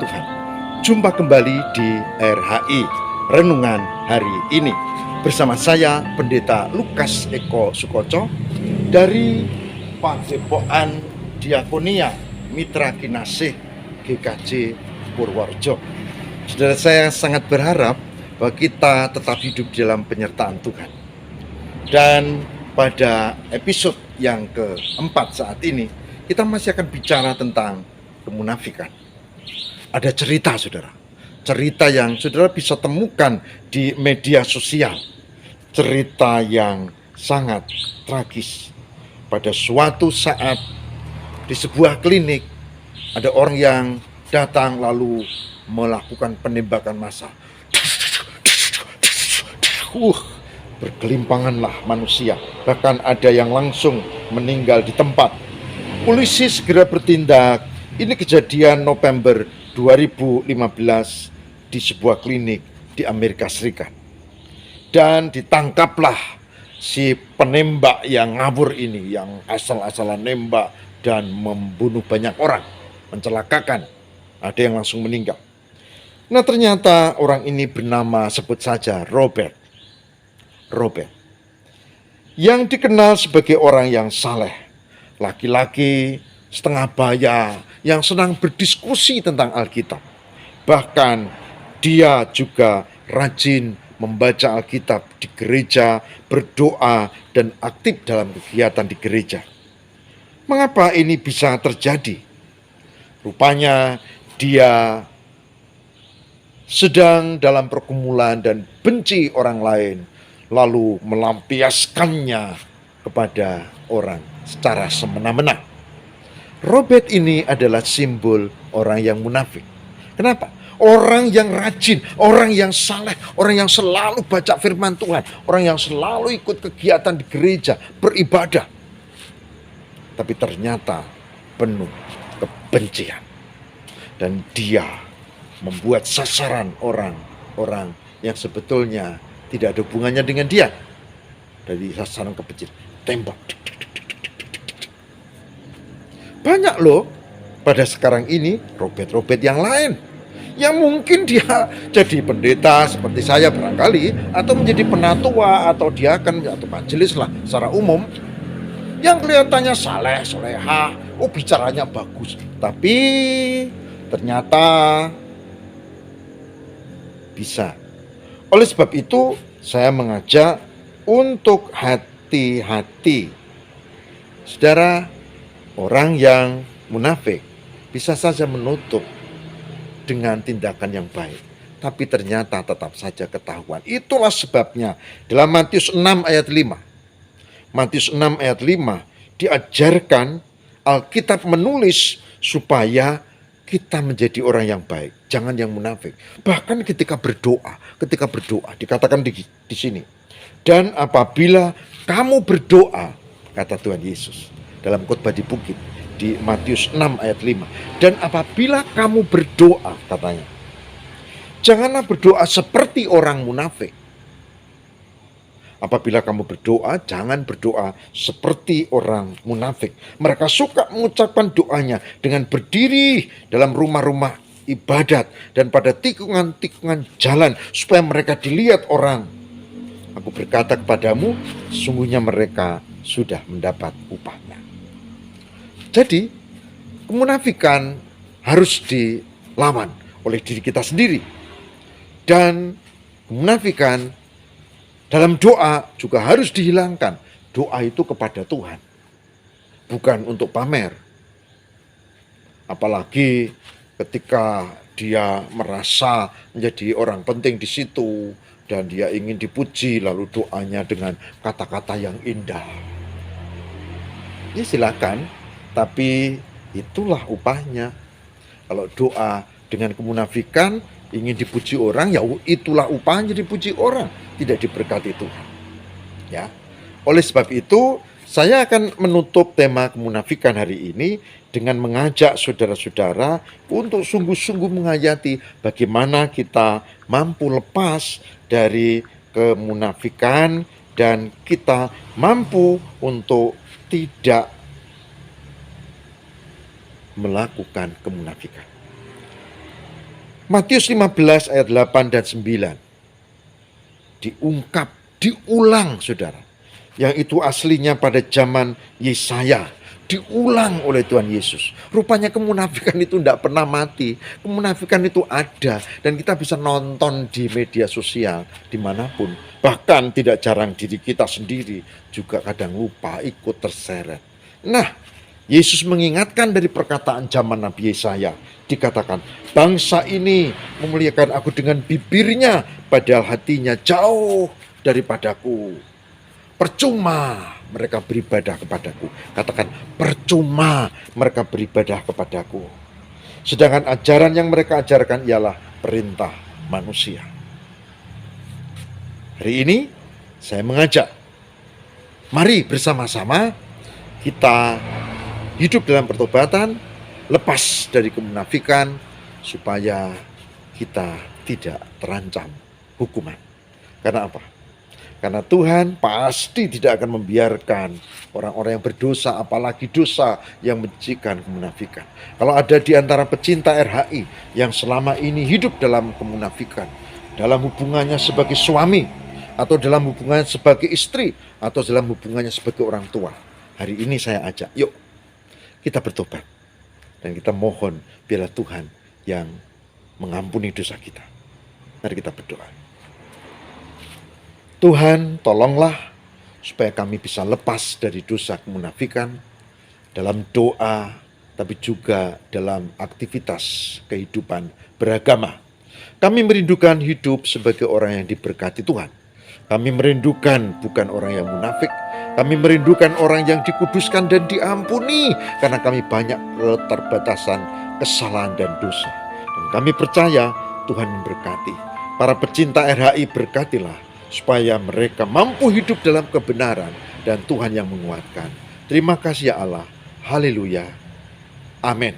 Tuhan. Jumpa kembali di RHI Renungan hari ini bersama saya Pendeta Lukas Eko Sukoco dari Padepokan Diakonia Mitra Kinasih GKJ Purworejo. Saudara, saya sangat berharap bahwa kita tetap hidup dalam penyertaan Tuhan. Dan pada episode yang keempat saat ini kita masih akan bicara tentang kemunafikan. Ada cerita, saudara. Cerita yang saudara bisa temukan di media sosial. Cerita yang sangat tragis. Pada suatu saat di sebuah klinik ada orang yang datang lalu melakukan penembakan massal. Bergelimpanganlah manusia. Bahkan ada yang langsung meninggal di tempat. Polisi segera bertindak. Ini kejadian November 2015 di sebuah klinik di Amerika Serikat. Dan ditangkaplah si penembak yang ngawur ini, yang asal-asalan nembak dan membunuh banyak orang, mencelakakan. Ada yang langsung meninggal. Nah, ternyata orang ini bernama, sebut saja, Robert, yang dikenal sebagai orang yang saleh, laki-laki setengah baya yang senang berdiskusi tentang Alkitab. Bahkan dia juga rajin membaca Alkitab di gereja, berdoa, dan aktif dalam kegiatan di gereja. Mengapa ini bisa terjadi? Rupanya dia sedang dalam pergumulan dan benci orang lain, lalu melampiaskannya kepada orang secara semena-mena. Robert ini adalah simbol orang yang munafik. Kenapa? Orang yang rajin, orang yang saleh, orang yang selalu baca firman Tuhan, orang yang selalu ikut kegiatan di gereja, beribadah. Tapi ternyata penuh kebencian. Dan dia membuat sasaran orang-orang yang sebetulnya tidak ada hubungannya dengan dia. Dari sasaran kebencian, tembak. Banyak loh pada sekarang ini Robert yang lain, yang mungkin dia jadi pendeta seperti saya barangkali, atau menjadi penatua atau diaken atau majelis lah secara umum, yang kelihatannya saleh, soleha, bicaranya bagus, tapi ternyata bisa. Oleh sebab itu saya mengajak untuk hati-hati. Saudara, orang yang munafik bisa saja menutup dengan tindakan yang baik, tapi ternyata tetap saja ketahuan. Itulah sebabnya dalam Matius 6 ayat 5. Matius 6 ayat 5 diajarkan Alkitab menulis supaya kita menjadi orang yang baik, jangan yang munafik. Bahkan ketika berdoa dikatakan di sini. Dan apabila kamu berdoa, kata Tuhan Yesus dalam khotbah di bukit di Matius 6 ayat 5. Dan apabila kamu berdoa, katanya, janganlah berdoa seperti orang munafik. Apabila kamu berdoa, jangan berdoa seperti orang munafik. Mereka suka mengucapkan doanya dengan berdiri dalam rumah-rumah ibadat dan pada tikungan-tikungan jalan supaya mereka dilihat orang. Aku berkata kepadamu, sesungguhnya mereka sudah mendapat upahnya. Jadi, kemunafikan harus dilawan oleh diri kita sendiri. Dan kemunafikan dalam doa juga harus dihilangkan. Doa itu kepada Tuhan, bukan untuk pamer. Apalagi ketika dia merasa menjadi orang penting di situ dan dia ingin dipuji, lalu doanya dengan kata-kata yang indah. Ya silakan, tapi itulah upahnya. Kalau doa dengan kemunafikan, ingin dipuji orang, ya itulah upahnya dipuji orang, tidak diberkati Tuhan. Ya. Oleh sebab itu, saya akan menutup tema kemunafikan hari ini dengan mengajak saudara-saudara untuk sungguh-sungguh menghayati bagaimana kita mampu lepas dari kemunafikan dan kita mampu untuk tidak melakukan kemunafikan. Matius 15 ayat 8 dan 9 diulang saudara. Yang itu aslinya pada zaman Yesaya, diulang oleh Tuhan Yesus. Rupanya kemunafikan itu tidak pernah mati. Kemunafikan itu ada dan kita bisa nonton di media sosial dimanapun. Bahkan tidak jarang diri kita sendiri juga kadang lupa ikut terseret. Nah, Yesus mengingatkan dari perkataan zaman Nabi Yesaya. Dikatakan, bangsa ini memuliakan aku dengan bibirnya, padahal hatinya jauh daripadaku. Percuma mereka beribadah kepadaku. Katakan, percuma mereka beribadah kepadaku. Sedangkan ajaran yang mereka ajarkan ialah perintah manusia. Hari ini saya mengajak, mari bersama-sama kita hidup dalam pertobatan, lepas dari kemunafikan, supaya kita tidak terancam hukuman. Karena apa? Karena Tuhan pasti tidak akan membiarkan orang-orang yang berdosa, apalagi dosa yang mencikan kemunafikan. Kalau ada di antara pecinta RHI yang selama ini hidup dalam kemunafikan, dalam hubungannya sebagai suami, atau dalam hubungannya sebagai istri, atau dalam hubungannya sebagai orang tua, hari ini saya ajak, yuk kita bertobat. Dan kita mohon biarlah Tuhan yang mengampuni dosa kita. Mari kita berdoa. Tuhan, tolonglah supaya kami bisa lepas dari dosa kemunafikan dalam doa, tapi juga dalam aktivitas kehidupan beragama. Kami merindukan hidup sebagai orang yang diberkati Tuhan. Kami merindukan bukan orang yang munafik. Kami merindukan orang yang dikuduskan dan diampuni, karena kami banyak keterbatasan, kesalahan dan dosa. Dan kami percaya Tuhan memberkati. Para pecinta RHI, berkatilah supaya mereka mampu hidup dalam kebenaran dan Tuhan yang menguatkan. Terima kasih ya Allah. Haleluya. Amin.